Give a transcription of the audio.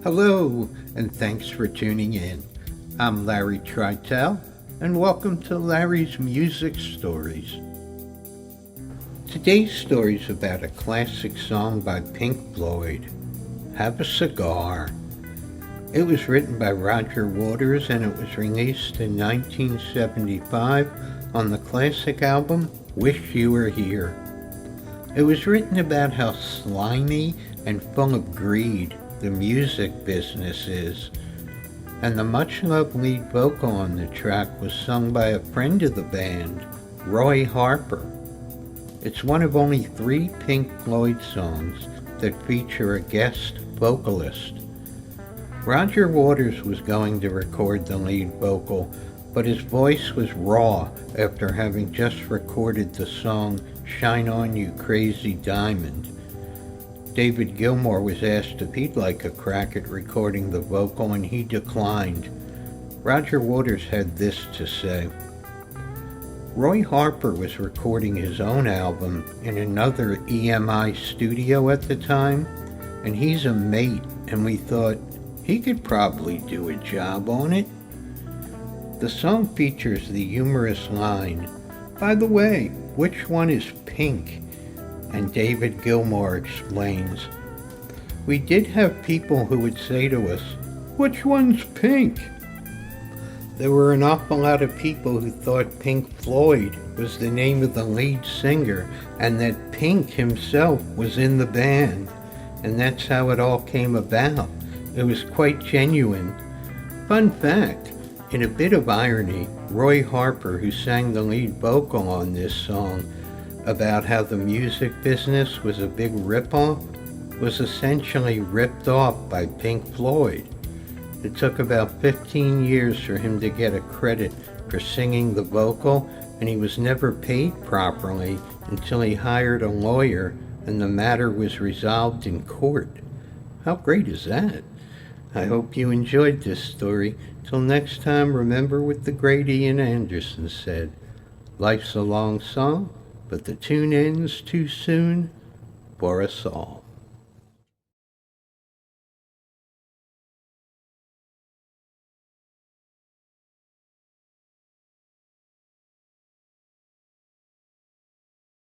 Hello, and thanks for tuning in. I'm Larry Tritel, and welcome to Larry's Music Stories. Today's story is about a classic song by Pink Floyd, Have a Cigar. It was written by Roger Waters and it was released in 1975 on the classic album Wish You Were Here. It was written about how slimy and full of greed the music business is, and the much-loved lead vocal on the track was sung by a friend of the band, Roy Harper. It's one of only 3 Pink Floyd songs that feature a guest vocalist. Roger Waters was going to record the lead vocal, but his voice was raw after having just recorded the song Shine On You Crazy Diamond. David Gilmour was asked if he'd like a crack at recording the vocal and he declined. Roger Waters had this to say. Roy Harper was recording his own album in another EMI studio at the time, and he's a mate, and we thought he could probably do a job on it. The song features the humorous line, "By the way, which one is pink?" And David Gilmour explains, "We did have people who would say to us, 'Which one's pink?' There were an awful lot of people who thought Pink Floyd was the name of the lead singer and that Pink himself was in the band, and that's how it all came about. It was quite genuine." Fun fact, in a bit of irony, Roy Harper, who sang the lead vocal on this song, about how the music business was a big ripoff, was essentially ripped off by Pink Floyd. It took about 15 years for him to get a credit for singing the vocal, and he was never paid properly until he hired a lawyer and the matter was resolved in court. How great is that? I hope you enjoyed this story. Till next time, remember what the great Ian Anderson said, "Life's a long song, but the tune ends too soon for us all."